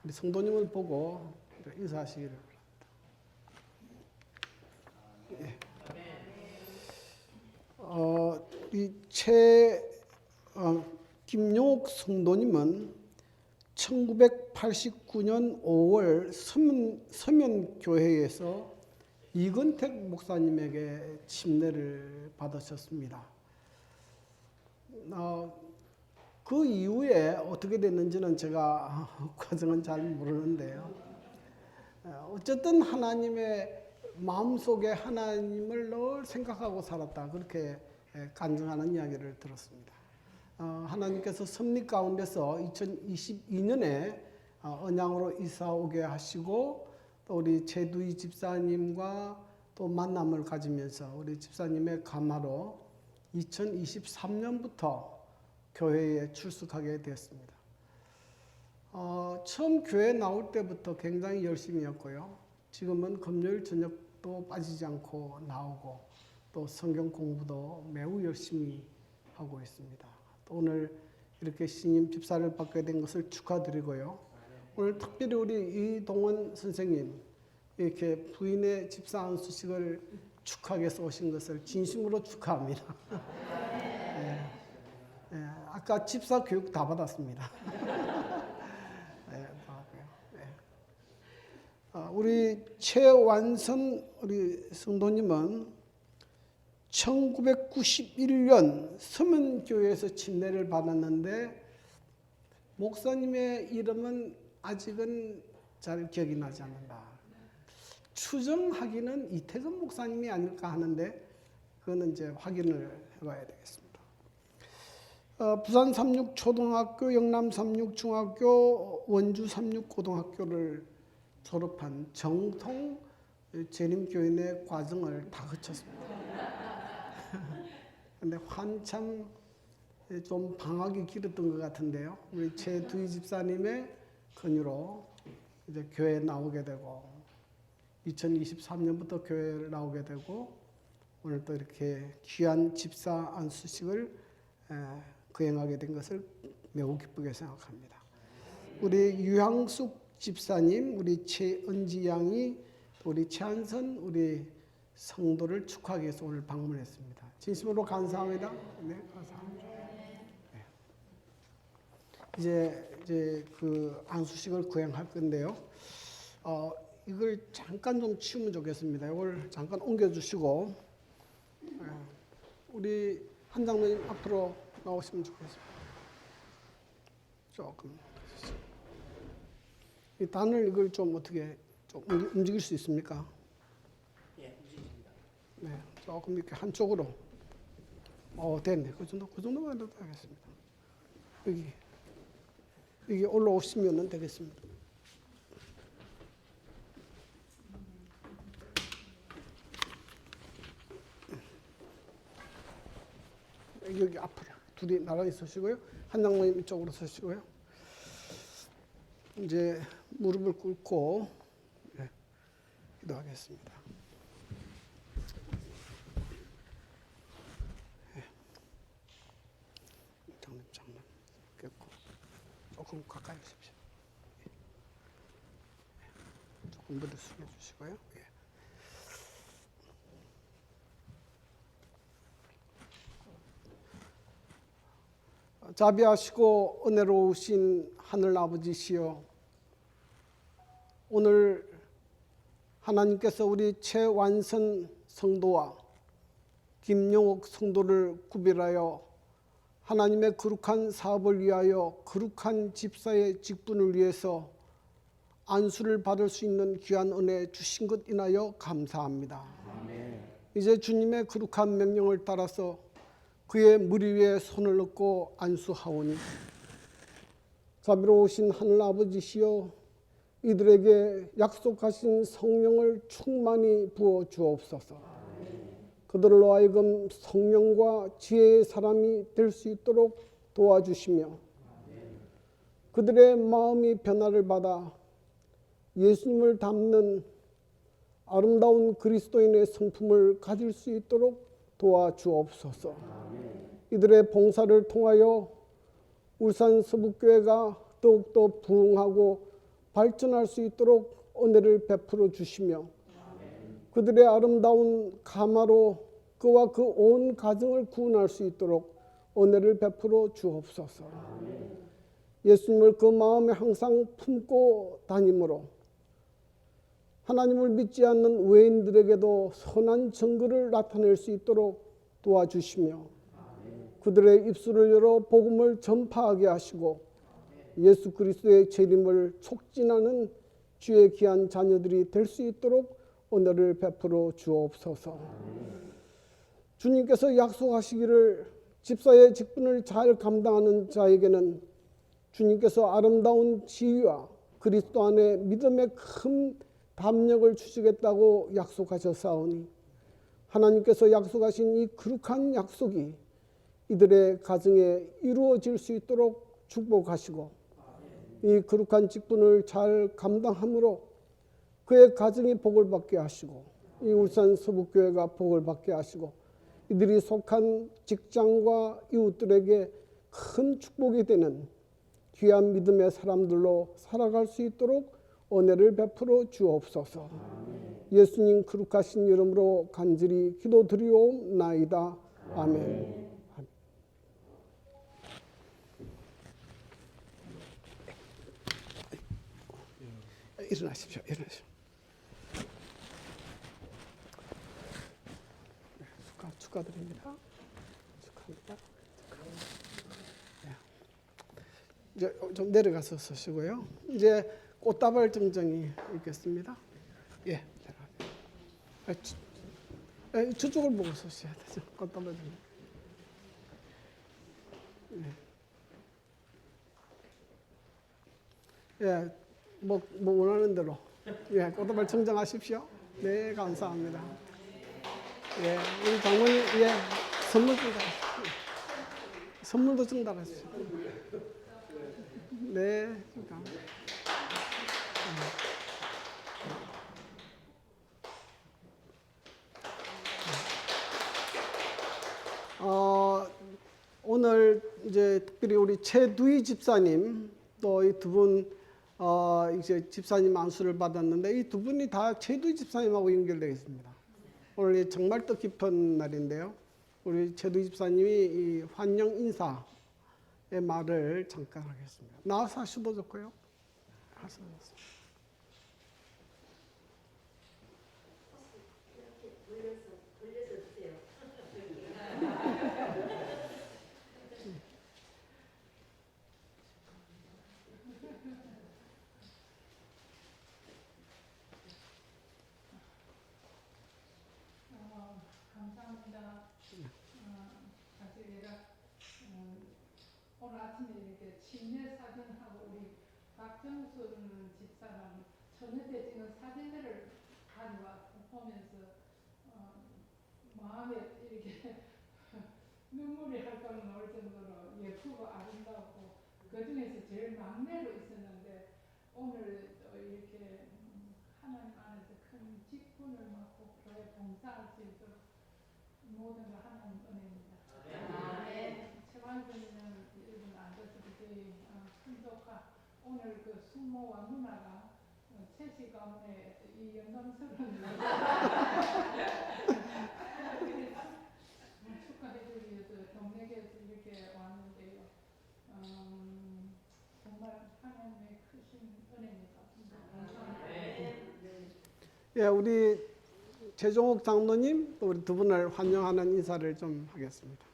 우리 성도님을 보고 인사하시기를 바랍니다. 김용옥 성도님은 1989년 5월 서면교회에서 이건택 목사님에게 침례를 받으셨습니다. 그 이후에 어떻게 됐는지는 제가 과정은 잘 모르는데요. 어쨌든 하나님의 마음속에 하나님을 늘 생각하고 살았다, 그렇게 간증하는 이야기를 들었습니다. 하나님께서 섭리 가운데서 2022년에 언양으로 이사 오게 하시고 또 우리 최두희 집사님과 또 만남을 가지면서 우리 집사님의 감화로 2023년부터 교회에 출석하게 되었습니다. 처음 교회 나올 때부터 굉장히 열심히 했고요. 지금은 금요일 저녁도 빠지지 않고 나오고 또 성경 공부도 매우 열심히 하고 있습니다. 또 오늘 이렇게 신임 집사를 받게 된 것을 축하드리고요. 오늘 특별히 우리 이동원 선생님 이렇게 부인의 집사 안수식을 축하하기 위해서 오신 것을 진심으로 축하합니다. 아까 집사 교육 다 받았습니다. 우리 최완선 우리 성도님은 1991년 서면교회에서 침례를 받았는데 목사님의 이름은 아직은 잘 기억이 나지 않는다. 추정하기는 이태근 목사님이 아닐까 하는데 그거는 이제 확인을 해봐야 되겠습니다. 부산 삼육초등학교, 영남 삼육중학교, 원주 삼육고등학교를 졸업한 정통 재림교인의 과정을 다 거쳤습니다. 근데 한참 좀 방학이 길었던 것 같은데요. 우리 최두희 집사님의 권유로 이제 교회에 나오게 되고 2023년부터 교회를 나오게 되고 오늘 또 이렇게 귀한 집사 안수식을 거행하게 된 것을 매우 기쁘게 생각합니다. 우리 유향숙 집사님, 우리 최은지 양이 우리 최한선 우리 성도를 축하하기 위해서 오늘 방문했습니다. 진심으로 감사합니다. 네, 감사합니다. 네. 이제 그 안수식을 거행할 건데요. 이걸 잠깐 좀 치우면 좋겠습니다. 이걸 잠깐 옮겨주시고 우리 한 장로님 앞으로 나오시면 좋겠습니다. 조금 이 단을 이걸 좀 어떻게 좀 움직일 수 있습니까? 예, 움직입니다. 네, 조금 이렇게 한쪽으로. 됐네. 그 정도만 해도 되겠습니다. 여기 올라오시면 되겠습니다. 여기 앞으로 둘이 나란히 서시고요. 한 장로님 이쪽으로 서시고요. 이제 무릎을 꿇고 기도하겠습니다. 장님 깼고 조금 가까이 오십시오. 조금 무릎 숙여주시고요. 자비하시고 은혜로우신 하늘 아버지시여, 오늘 하나님께서 우리 최완선 성도와 김용옥 성도를 구별하여 하나님의 거룩한 사업을 위하여 거룩한 집사의 직분을 위해서 안수를 받을 수 있는 귀한 은혜 주신 것 인하여 감사합니다. 아멘. 이제 주님의 거룩한 명령을 따라서 그의 머리 위에 손을 얹고 안수하오니 자비로우신 하늘 아버지시여, 이들에게 약속하신 성령을 충만히 부어 주옵소서. 그들로 하여금 성령과 지혜의 사람이 될 수 있도록 도와주시며 그들의 마음이 변화를 받아 예수님을 닮는 아름다운 그리스도인의 성품을 가질 수 있도록 도와주옵소서. 이들의 봉사를 통하여 울산 서북교회가 더욱더 부흥하고 발전할 수 있도록 은혜를 베풀어 주시며 그들의 아름다운 가마로 그와 그 온 가정을 구원할 수 있도록 은혜를 베풀어 주옵소서. 예수님을 그 마음에 항상 품고 다니므로 하나님을 믿지 않는 외인들에게도 선한 증거를 나타낼 수 있도록 도와주시며 그들의 입술을 열어 복음을 전파하게 하시고 예수 그리스도의 재림을 촉진하는 주의 귀한 자녀들이 될 수 있도록 은혜를 베풀어 주옵소서. 주님께서 약속하시기를 집사의 직분을 잘 감당하는 자에게는 주님께서 아름다운 지위와 그리스도 안에 믿음의 큰 담력을 주시겠다고 약속하셨사오니 하나님께서 약속하신 이 거룩한 약속이 이들의 가정에 이루어질 수 있도록 축복하시고 이 거룩한 직분을 잘 감당함으로 그의 가정이 복을 받게 하시고 이 울산 서북교회가 복을 받게 하시고 이들이 속한 직장과 이웃들에게 큰 축복이 되는 귀한 믿음의 사람들로 살아갈 수 있도록 은혜를 베풀어 주옵소서. 예수님 거룩하신 이름으로 간절히 기도드리옵나이다. 아멘. 일어나십시오. 일어나십시오. 축하드립니다. 축하합니다. 이제 좀 내려가서 서시고요. 이제 꽃다발 증정이 있겠습니다. 예. 저쪽을 보고 서셔야 되죠. 꽃다발 증정. 예. 뭐 원하는 대로 예, 꽃다발 증정하십시오. 네, 감사합니다. 예, 우리 장모님 예, 선물도 전달하시죠. 네, 감사합니다. 오늘 이제 특별히 우리 최두희 집사님 또 이 두 분 이제 집사님 안수를 받았는데 이 두 분이 다 최두희 집사님하고 연결되어 있습니다. 오늘 정말 뜻깊은 날인데요. 우리 최두희 집사님이 이 환영 인사의 말을 잠깐 하겠습니다. 나와서 하셔도 좋고요. 감사합니다. 사실 제가 오늘 아침에 이렇게 친례 사진하고 우리 박정순 집사랑 전해대 찍은 사진들을 보면서 마음에 이렇게 눈물이 할까 나올 정도로 예쁘고 아름답고 그 중에서 제일 막내로 있었는데 오늘 또 이렇게 하나님 안에서 큰 직분을 맡고 교회 봉사할 수 있도록 모든 걸 하나님 은혜입니다. 최완순이는 이분 앉아서 저희 큰 조카 오늘 그 숙모와 누나가 채식 가문에 이 영광스러운 축하해주기 위해서 동네에서 이렇게 왔는데요. 정말 하나님의 크신 은혜입니다. 예, 우리 최종욱 장로님 또 우리 두 분을 환영하는 인사를 좀 하겠습니다.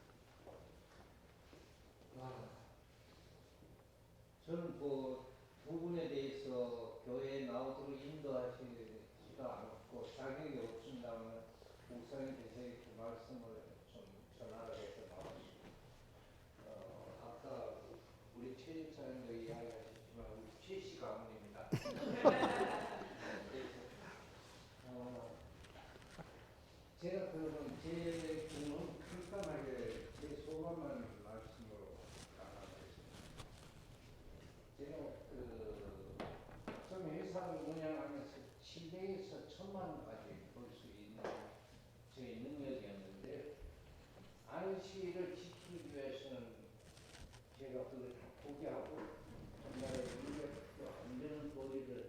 저는 두 분에 대해서 교회에 나오도록 인도하시지도 않고 자격이 없습니다만 목사님께서 그 말씀을 좀 전하라 해서 나왔습니다. 아까 우리 최 집사님도 이야기하셨지만 우리 최씨 가문입니다. 제가 그러면 제 꿈은 간단하게 제 소감만 말씀으로 나가겠습니다. 제가 처음 회사를 운영하면서 700에서 1000만 원까지 벌 수 있는 제 능력이었는데 안식일을 지키기 위해서는 제가 그걸 다 포기하고 정말 200도 안 되는 거리를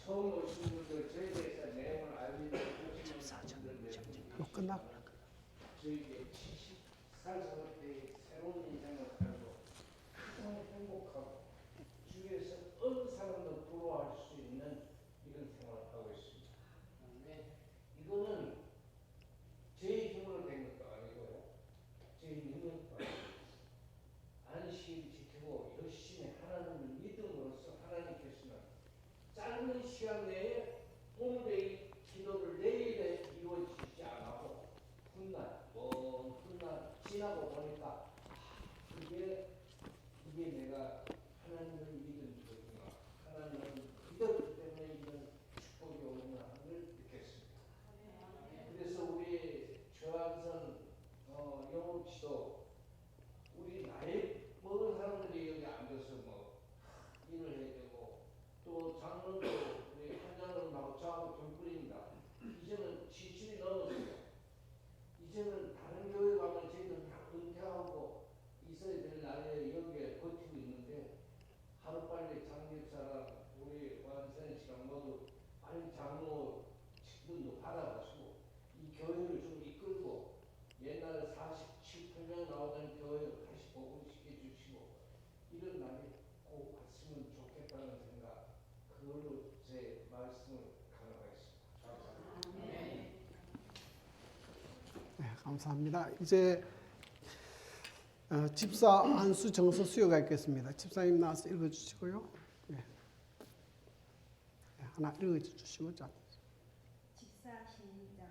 처음 오신 분들 저에 대해서 내용을 알고 오시는 분들 이거 끝나. 저에게 70살 때의 새로운 인생을 살고 가장 행복하고 주위에서 어느 사람도 부러워할 수 있는 이런 생활을 하고 있습니다. 이거는 제 힘으로 된 것도 아니고요. 제 능력도 아니고 안식일 지키고 열심히 하나님을 믿음으로써 하나님께서는 짧은 시간 내에 오늘의 기도를 내일에 이루어지지 않아도 훗날 먼 훗날 지나고 보니까 이게 내가 하나님을 믿은 거구나, 하나님을 믿었기 때문에 이런 축복이 오는구나 하는 걸 느꼈습니다. 그래서 우리 조한선 영업 씨도 우리 나이 먹은 사람들이 여기 앉아서 뭐 일을 해야 되고, 또 장로도 우리 한장로하고 저하고 동급입니다. 이제는 70이 넘었어요. 이제는 다른 교회 가면 저희들 다 은퇴하고 있어야 될 나이에 여기에 버티고 있는데, 하루빨리 장집사랑 우리 완선 씨랑 모두 빨리 장로 직분도 받아가지고 이 교회를 좀 이끌고 옛날 47, 8년 나오던 교회를 다시 복음시켜 주시고 이런 날이 꼭 왔으면 좋겠다는 생각, 그걸로 제 말씀을 강화하겠습니다. 네, 감사합니다. 이제 집사 안수 정서 수요가 있겠습니다. 집사님 나와서 읽어주시고요. 네. 네, 하나 읽어주시고 자. 집사 신장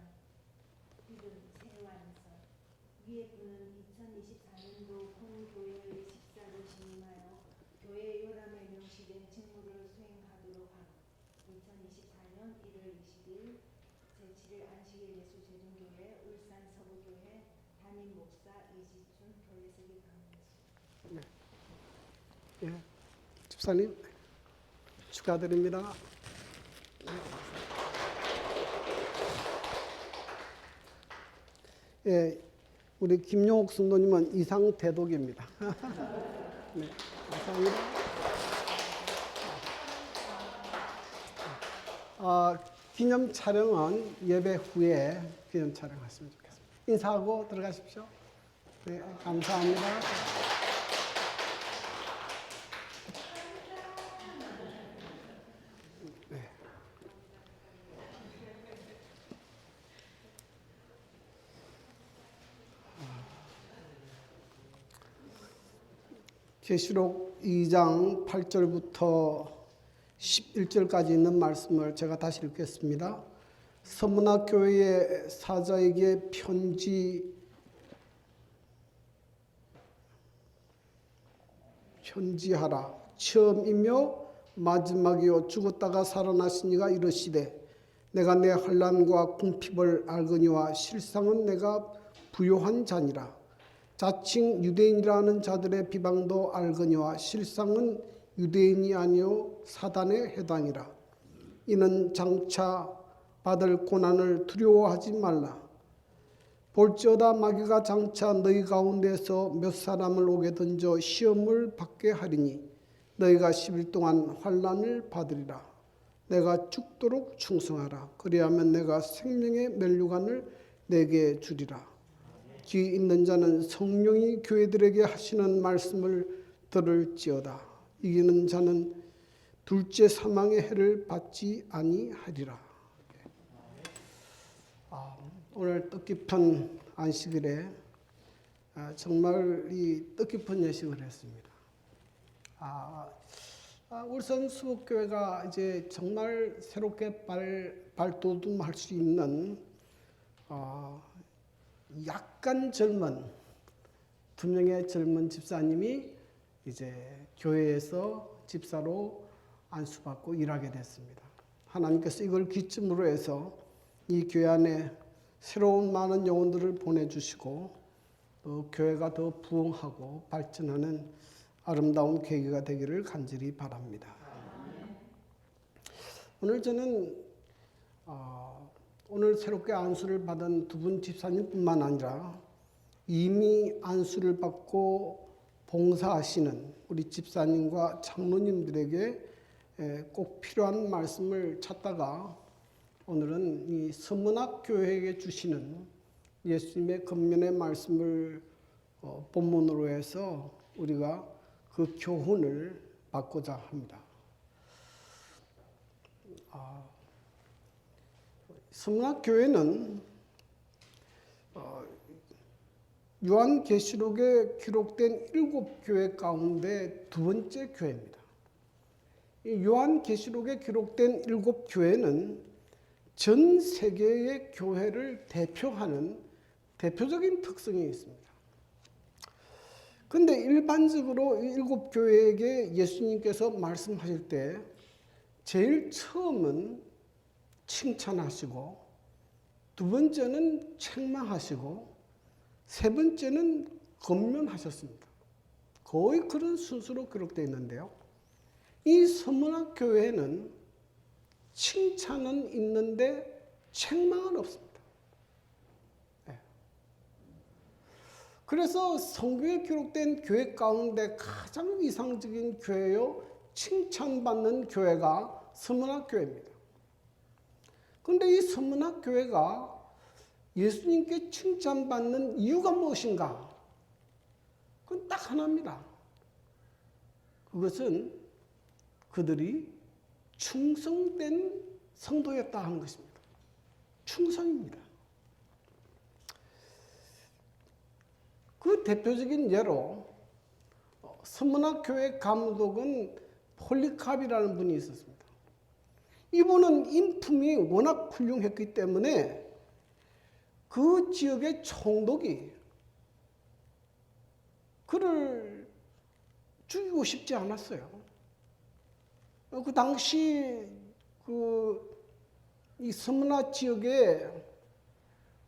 이름 세완서 위에 분은 2024년도 본교회의 집사로 신임하여 교회 요람에 명시된 직무를 수행하도록 함. 2024년 1월 20일 제7일 안식일 예수재림교회 울산 서부교회 담임 목사 이지춘 교회석이 강론수. 예, 집사님 축하드립니다. 예, 우리 김용옥 성도님은 이상 대독입니다. 네, 감사합니다. 기념 촬영은 예배 후에 기념 촬영하시면 좋겠습니다. 인사하고 들어가십시오. 네, 감사합니다. 계시록 2장 8절부터 11절까지 있는 말씀을 제가 다시 읽겠습니다. 서문화 교회의 사자에게 편지하라. 처음이며 마지막이요 죽었다가 살아나신 이가 이르시되 내가 내 환난과 궁핍을 알거니와 실상은 내가 부요한 자니라. 자칭 유대인이라는 자들의 비방도 알거니와 실상은 유대인이 아니요 사단의 해당이라. 이는 장차 받을 고난을 두려워하지 말라. 볼지어다 마귀가 장차 너희 가운데서 몇 사람을 오게 던져 시험을 받게 하리니 너희가 10일 동안 환난을 받으리라. 내가 죽도록 충성하라. 그리하면 내가 생명의 면류관을 내게 주리라. 귀 있는 자는 성령이 교회들에게 하시는 말씀을 들을지어다. 이기는 자는 둘째 사망의 해를 받지 아니하리라. 오늘 뜻깊은 안식일에 정말 이 뜻깊은 예식을 했습니다. 울산 수목교회가 이제 정말 새롭게 발돋움할 수 있는 약간 젊은 두 명의 젊은 집사님이 이제 교회에서 집사로 안수받고 일하게 됐습니다. 하나님께서 이걸 기점으로 해서 이 교회 안에 새로운 많은 영혼들을 보내주시고 또 교회가 더 부흥하고 발전하는 아름다운 계기가 되기를 간절히 바랍니다. 오늘 저는 오늘 새롭게 안수를 받은 두 분 집사님뿐만 아니라 이미 안수를 받고 봉사하시는 우리 집사님과 장로님들에게 꼭 필요한 말씀을 찾다가 오늘은 이 서문학 교회에게 주시는 예수님의 겉면의 말씀을 본문으로 해서 우리가 그 교훈을 받고자 합니다. 서문학 교회는 요한계시록에 기록된 7교회 가운데 두 번째 교회입니다. 이 요한계시록에 기록된 7교회는 전 세계의 교회를 대표하는 대표적인 특성이 있습니다. 그런데 일반적으로 이 7교회에게 예수님께서 말씀하실 때 제일 처음은 칭찬하시고, 두 번째는 책망하시고, 세 번째는 권면하셨습니다. 거의 그런 순서로 기록되어 있는데요. 이 서문학 교회는 칭찬은 있는데 책망은 없습니다. 그래서 성경에 기록된 교회 가운데 가장 이상적인 교회요, 칭찬받는 교회가 서문학 교회입니다. 그런데 이 서문학 교회가 예수님께 칭찬받는 이유가 무엇인가? 그건 딱 하나입니다. 그것은 그들이 충성된 성도였다 하는 것입니다. 충성입니다. 그 대표적인 예로 서문학 교회 감독은 폴리캅이라는 분이 있었습니다. 이분은 인품이 워낙 훌륭했기 때문에 그 지역의 총독이 그를 죽이고 싶지 않았어요. 그 당시 이 서문학 지역에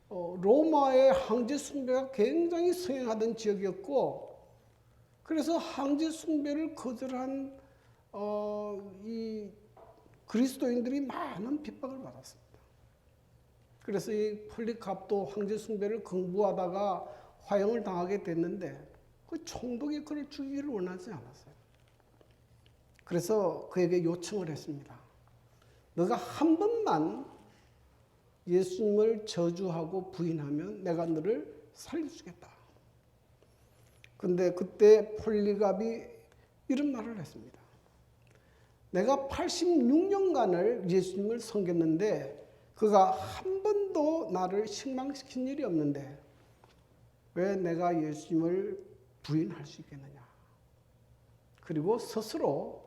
로마의 황제 숭배가 굉장히 성행하던 지역이었고, 그래서 황제 숭배를 거절한 이 그리스도인들이 많은 핍박을 받았습니다. 그래서 이 폴리캅도 황제 숭배를 공부하다가 화형을 당하게 됐는데 그 총독이 그를 죽이기를 원하지 않았어요. 그래서 그에게 요청을 했습니다. 너가 한 번만 예수님을 저주하고 부인하면 내가 너를 살려주겠다. 근데 그때 폴리갑이 이런 말을 했습니다. 내가 86년간을 예수님을 섬겼는데 그가 한 번도 나를 실망시킨 일이 없는데 왜 내가 예수님을 부인할 수 있겠느냐. 그리고 스스로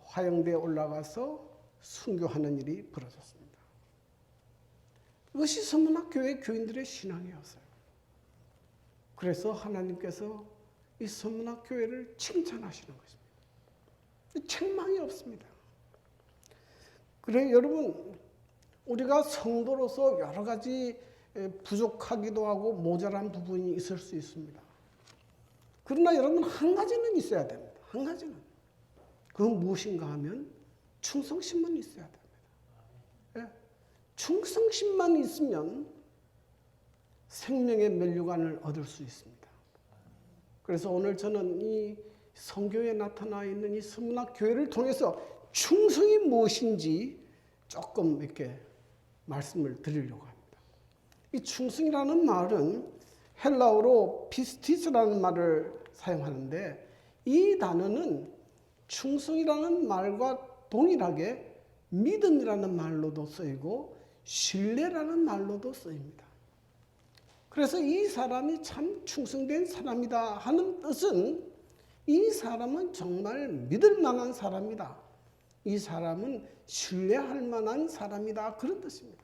화형대에 올라가서 순교하는 일이 벌어졌습니다. 이것이 서문학 교회 교인들의 신앙이었어요. 그래서 하나님께서 이 서문학 교회를 칭찬하시는 것입니다. 책망이 없습니다. 그래 여러분, 우리가 성도로서 여러 가지 부족하기도 하고 모자란 부분이 있을 수 있습니다. 그러나 여러분, 한 가지는 있어야 됩니다. 한 가지는. 그건 무엇인가 하면 충성심만 있어야 됩니다. 예? 충성심만 있으면 생명의 면류관을 얻을 수 있습니다. 그래서 오늘 저는 이 성경에 나타나 있는 이 서문학 교회를 통해서 충성이 무엇인지 조금 이렇게 말씀을 드리려고 합니다. 이 충성이라는 말은 헬라어로 피스티스라는 말을 사용하는데, 이 단어는 충성이라는 말과 동일하게 믿음이라는 말로도 쓰이고 신뢰라는 말로도 쓰입니다. 그래서 이 사람이 참 충성된 사람이다 하는 뜻은 이 사람은 정말 믿을 만한 사람이다. 이 사람은 신뢰할 만한 사람이다. 그런 뜻입니다.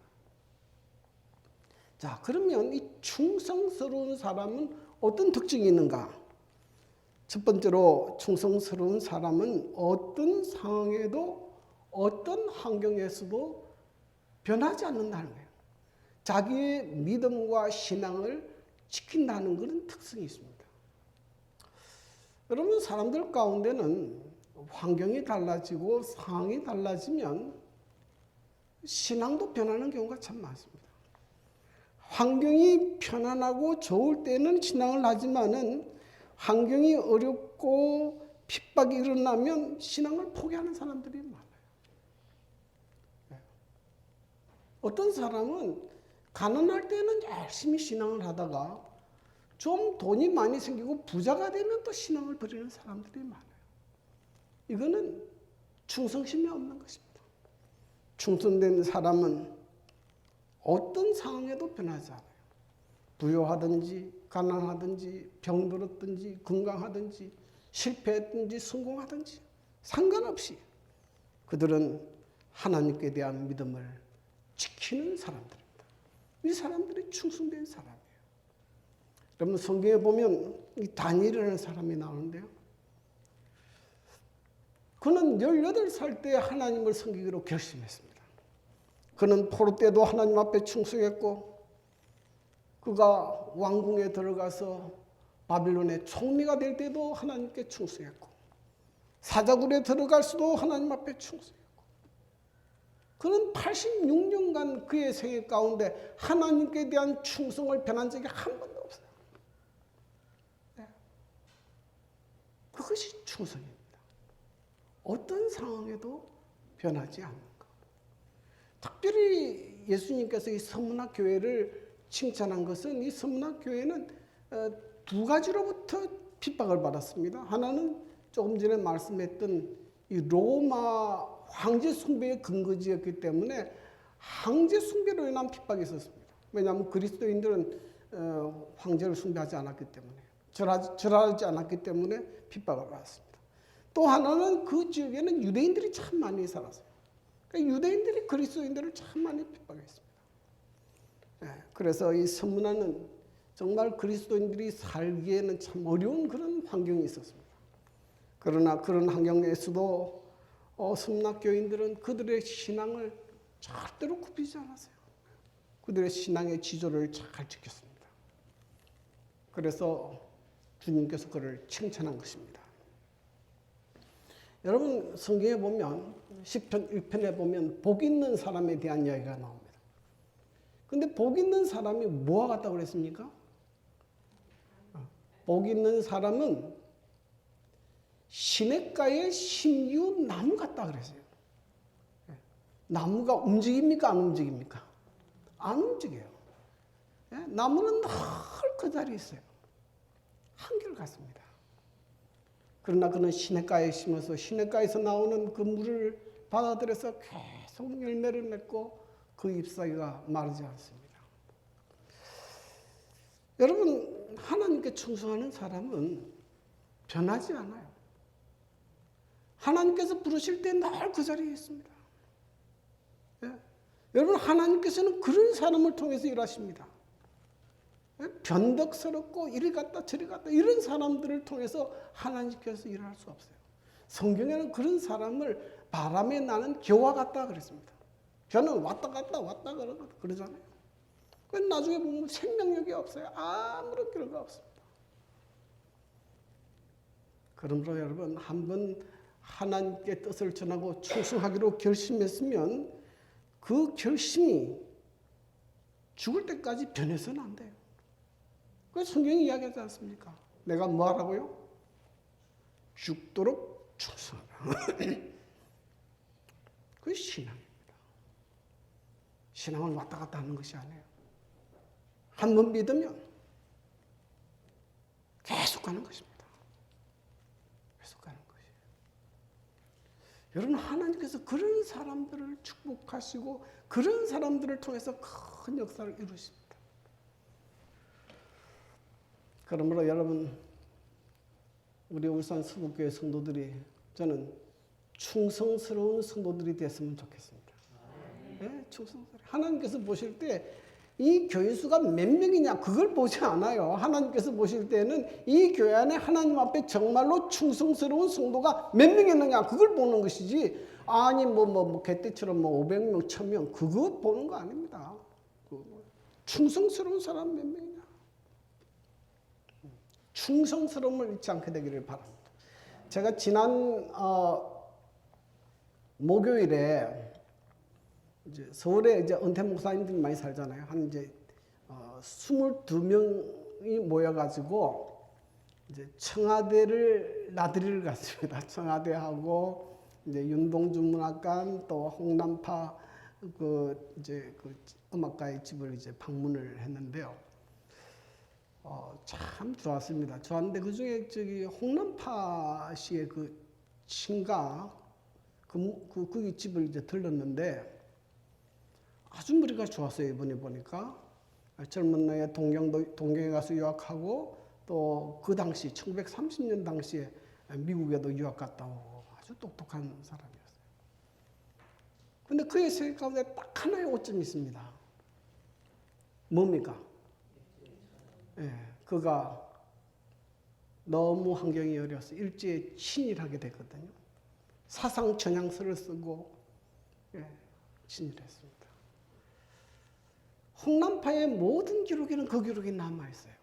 자, 그러면 이 충성스러운 사람은 어떤 특징이 있는가? 첫 번째로 충성스러운 사람은 어떤 상황에도 어떤 환경에서도 변하지 않는다는 거예요. 자기의 믿음과 신앙을 지킨다는 그런 특성이 있습니다. 여러분, 사람들 가운데는 환경이 달라지고 상황이 달라지면 신앙도 변하는 경우가 참 많습니다. 환경이 편안하고 좋을 때는 신앙을 하지만은 환경이 어렵고 핍박이 일어나면 신앙을 포기하는 사람들이 많아요. 어떤 사람은 가난할 때는 열심히 신앙을 하다가 좀 돈이 많이 생기고 부자가 되면 또 신앙을 버리는 사람들이 많아요. 이거는 충성심이 없는 것입니다. 충성된 사람은 어떤 상황에도 변하지 않아요. 부유하든지 가난하든지 병들었든지 건강하든지 실패했든지 성공하든지 상관없이 그들은 하나님께 대한 믿음을 지키는 사람들입니다. 이 사람들이 충성된 사람이에요. 여러분 성경에 보면 이 다니엘이라는 사람이 나오는데요. 그는 18살 때 하나님을 섬기기로 결심했습니다. 그는 포로 때도 하나님 앞에 충성했고 그가 왕궁에 들어가서 바빌론의 총리가 될 때도 하나님께 충성했고 사자굴에 들어갈 수도 하나님 앞에 충성했고 그는 86년간 그의 생애 가운데 하나님께 대한 충성을 변한 적이 한 번도 없어요. 네. 그것이 충성입니다. 어떤 상황에도 변하지 않는 것. 특별히 예수님께서 이 서문학 교회를 칭찬한 것은 이 서문학 교회는 두 가지로부터 핍박을 받았습니다. 하나는 조금 전에 말씀했던 이 로마 황제 숭배의 근거지였기 때문에 황제 숭배로 인한 핍박이 있었습니다. 왜냐하면 그리스도인들은 황제를 숭배하지 않았기 때문에 절하지 않았기 때문에 핍박을 받았습니다. 또 하나는 그 지역에는 유대인들이 참 많이 살았어요. 그러니까 유대인들이 그리스도인들을 참 많이 핍박했습니다. 그래서 이 서문화는 정말 그리스도인들이 살기에는 참 어려운 그런 환경이 있었습니다. 그러나 그런 환경에서도 서문화 교인들은 그들의 신앙을 절대로 굽히지 않았어요. 그들의 신앙의 지조를 잘 지켰습니다. 그래서 주님께서 그를 칭찬한 것입니다. 여러분 성경에 보면 시편 1편에 보면 복 있는 사람에 대한 이야기가 나옵니다. 근데 복 있는 사람이 뭐와 같다고 그랬습니까? 복 있는 사람은 시냇가의 심기운 나무 같다 그랬어요. 나무가 움직입니까? 안 움직입니까? 안 움직여요. 나무는 늘 그 자리에 있어요. 한결같습니다. 그러나 그는 시냇가에 심어서 시냇가에서 나오는 그 물을 받아들여서 계속 열매를 맺고 그 잎사귀가 마르지 않습니다. 여러분 하나님께 충성하는 사람은 변하지 않아요. 하나님께서 부르실 때 늘 그 자리에 있습니다. 여러분 하나님께서는 그런 사람을 통해서 일하십니다. 변덕스럽고 이리 갔다 저리 갔다 이런 사람들을 통해서 하나님께서 일할 수 없어요. 성경에는 그런 사람을 바람에 나는 겨와 같다 그랬습니다. 겨는 왔다 갔다 왔다 그러잖아요. 나중에 보면 생명력이 없어요. 아무런 결과가 없습니다. 그러므로 여러분 한번 하나님께 뜻을 전하고 충성하기로 결심했으면 그 결심이 죽을 때까지 변해서는 안 돼요. 그래서 성경이 이야기하지 않습니까? 내가 뭐 하라고요? 죽도록 충성하라. 그게 신앙입니다. 신앙은 왔다 갔다 하는 것이 아니에요. 한 번 믿으면 계속 가는 것입니다. 계속 가는 것이에요. 여러분 하나님께서 그런 사람들을 축복하시고 그런 사람들을 통해서 큰 역사를 이루십니다. 그러므로 여러분 우리 울산 서북교회 성도들이 저는 충성스러운 성도들이 됐으면 좋겠습니다. 네, 충성스러워. 하나님께서 보실 때 이 교인 수가 몇 명이냐 그걸 보지 않아요. 하나님께서 보실 때는 이 교회 안에 하나님 앞에 정말로 충성스러운 성도가 몇 명 있느냐 그걸 보는 것이지 아니 개떼처럼 500명, 1000명 그거 보는 거 아닙니다. 충성스러운 사람 몇 명이냐. 충성스러움을 잊지 않게 되기를 바랍니다. 제가 지난 목요일에 이제 서울에 이제 은퇴 목사님들이 많이 살잖아요. 한 이제 22명이 모여가지고 이제 청와대를 나들이를 갔습니다. 청와대하고 이제 윤동주 문학관 또 홍남파 그 음악가의 집을 이제 방문을 했는데요. 참 좋았습니다. 좋았는데 그 중에 저기 홍남파 씨의 그 친가 그 집을 이제 들렀는데 아주 머리가 좋았어요. 이번에 보니까 젊은 나이에 동경에 가서 유학하고 또 그 당시 1930년 당시에 미국에도 유학 갔다 오고 아주 똑똑한 사람이었어요. 근데 그의 세계 가운데 딱 하나의 오점이 있습니다. 뭡니까? 예, 그가 너무 환경이 어려서 일제에 친일하게 됐거든요. 사상 전향서를 쓰고 친일했습니다. 홍남파의 모든 기록에는 그 기록이 남아있어요.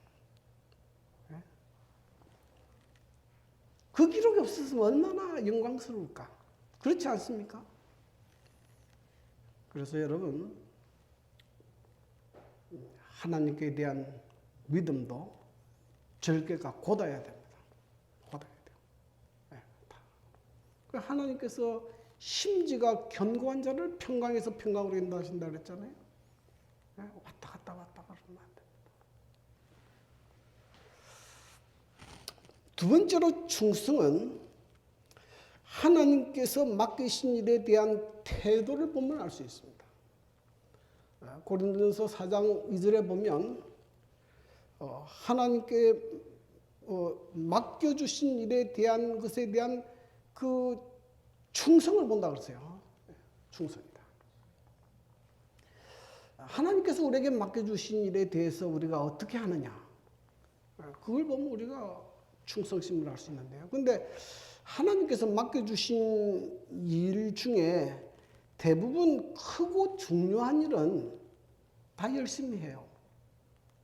그 기록이 없었으면 얼마나 영광스러울까? 그렇지 않습니까? 그래서 여러분, 하나님께 대한 믿음도 절개가 곧아야 됩니다. 곧아야 돼요. 네, 하나님께서 심지가 견고한 자를 평강에서 평강으로 인도하신다 그랬잖아요. 네, 왔다 갔다 그러면 안 됩니다. 두 번째로 충성은 하나님께서 맡기신 일에 대한 태도를 보면 알 수 있습니다. 고린도전서 4장 2절에 보면 하나님께 맡겨주신 일에 대한 것에 대한 그 충성을 본다 그랬어요. 충성이다. 하나님께서 우리에게 맡겨주신 일에 대해서 우리가 어떻게 하느냐. 그걸 보면 우리가 충성심을 알 수 있는데요. 그런데 하나님께서 맡겨주신 일 중에 대부분 크고 중요한 일은 다 열심히 해요.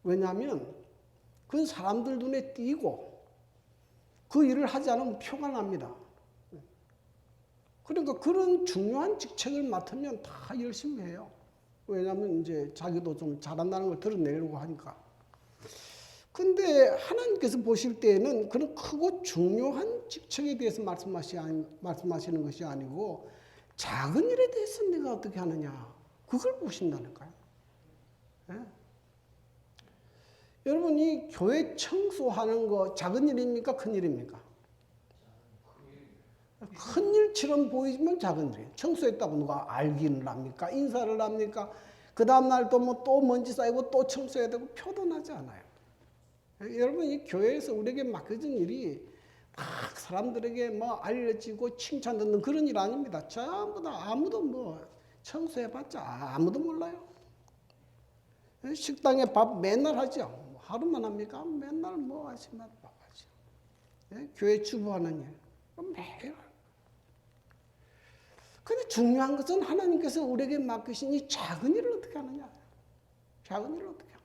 왜냐하면 그건 사람들 눈에 띄고 그 일을 하지 않으면 표가 납니다. 그러니까 그런 중요한 직책을 맡으면 다 열심히 해요. 왜냐하면 이제 자기도 좀 잘한다는 걸 드러내려고 하니까. 근데 하나님께서 보실 때에는 그런 크고 중요한 직책에 대해서 말씀하시는 것이 아니고 작은 일에 대해서 내가 어떻게 하느냐 그걸 보신다니까요. 네? 여러분이 교회 청소하는 거 작은 일입니까? 큰 일입니까? 큰 일처럼 보이지만 작은 일이에요. 청소했다고 누가 알기는 합니까? 인사를 합니까? 그 다음날 또 먼지 쌓이고 또 청소해야 되고 표도 나지 않아요. 여러분 이 교회에서 우리에게 맡겨진 일이 막 사람들에게 뭐 알려지고 칭찬 듣는 그런 일 아닙니다. 전부 다 아무도 뭐 청소해봤자 아무도 몰라요. 식당에 밥 맨날 하죠. 하루만 합니까? 맨날 뭐 아침마다 밥 하죠. 교회 주부하는 일 매일. 근데 중요한 것은 하나님께서 우리에게 맡기신 이 작은 일을 어떻게 하느냐. 작은 일을 어떻게 하느냐.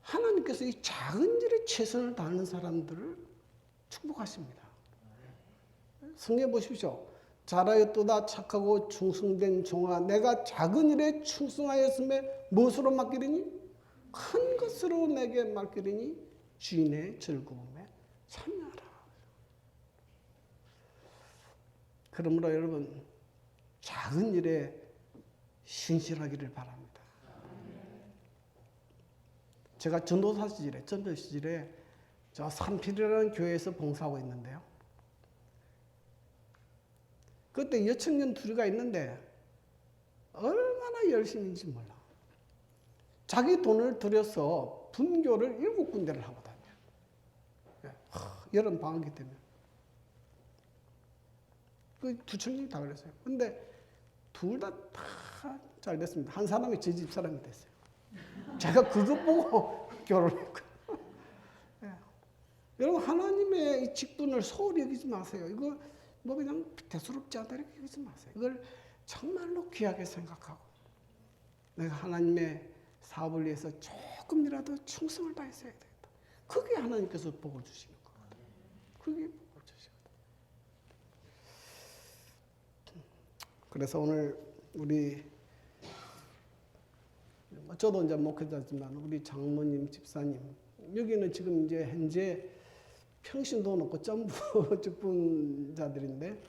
하나님께서 이 작은 일에 최선을 다하는 사람들을 축복하십니다. 성경에 보십시오. 잘하였도다 착하고 충성된 종아 내가 작은 일에 충성하였음에 무엇으로 맡기리니? 큰 것으로 내게 맡기리니 주인의 즐거움에 참여하라. 그러므로 여러분 작은 일에 신실하기를 바랍니다. 제가 전도사 시절에 저 산필이라는 교회에서 봉사하고 있는데요. 그때 여청년 둘이가 있는데 얼마나 열심인지 몰라. 자기 돈을 들여서 분교를 7군데를 하고 다녀요. 여름 방학이 되면. 그 두 청년이 다 그랬어요. 근데 둘 다 잘 됐습니다. 한 사람이 제 집 사람이 됐어요. 제가 그거 보고 결혼했고요. 여러분 하나님의 이 직분을 소홀히 여기지 마세요. 이거 뭐 그냥 대수롭지 않다 이렇게 여기지 마세요. 이걸 정말로 귀하게 생각하고 내가 하나님의 사업을 위해서 조금이라도 충성을 다했어야 되겠다. 그게 하나님께서 복을 주시는 거예요. 그게 복을 주시는 거예요. 그래서 오늘 우리 저도 이제 목회자지만 우리 장모님, 집사님 여기는 지금 이제 현재 평신도 놓고 전부 직분자들인데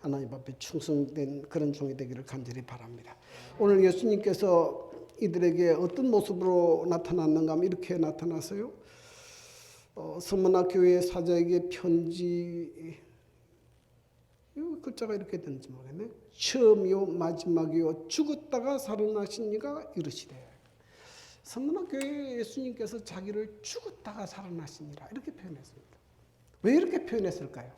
하나님 앞에 충성된 그런 종이 되기를 간절히 바랍니다. 오늘 예수님께서 이들에게 어떤 모습으로 나타났는가 하면 이렇게 나타났어요. 서머나 교회 사자에게 편지, 이 글자가 이렇게 되는지 모르겠네. 처음이요 마지막이요 죽었다가 살아나신 이가 이르시되. 서머나 교회 예수님께서 자기를 죽었다가 살아나시니라 이렇게 표현했습니다. 왜 이렇게 표현했을까요?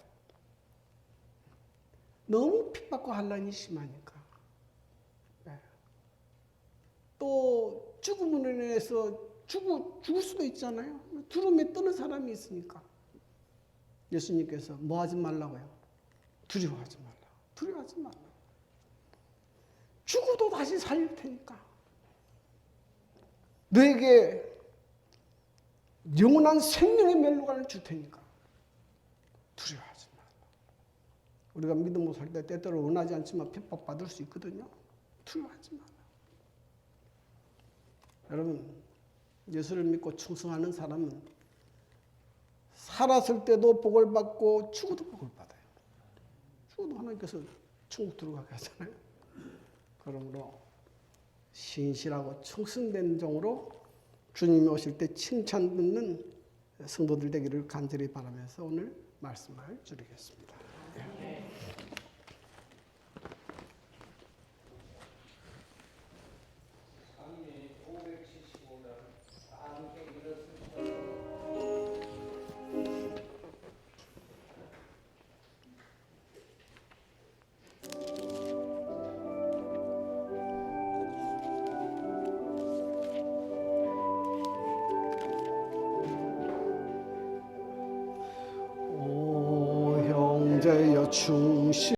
너무 핍박과 환난이 심하니까. 네. 또 죽음으로 인해서 죽을 수도 있잖아요. 두려움에 떠는 사람이 있으니까. 예수님께서 뭐 하지 말라고요? 두려워하지 말라. 두려워하지 말라. 죽어도 다시 살릴 테니까. 너에게 영원한 생명의 멸류관을 줄 테니까. 두려워하지 말라. 우리가 믿음으로 살 때 때때로 원하지 않지만 핍박받을 수 있거든요. 두려워하지 말라. 여러분, 예수를 믿고 충성하는 사람은 살았을 때도 복을 받고 죽어도 복을 받아요. 죽어도 하나님께서 천국 들어가게 하잖아요. 그러므로 신실하고 충성된 종으로 주님이 오실 때 칭찬 듣는 성도들 되기를 간절히 바라면서 오늘 말씀을 줄이겠습니다. 오 형제여 충실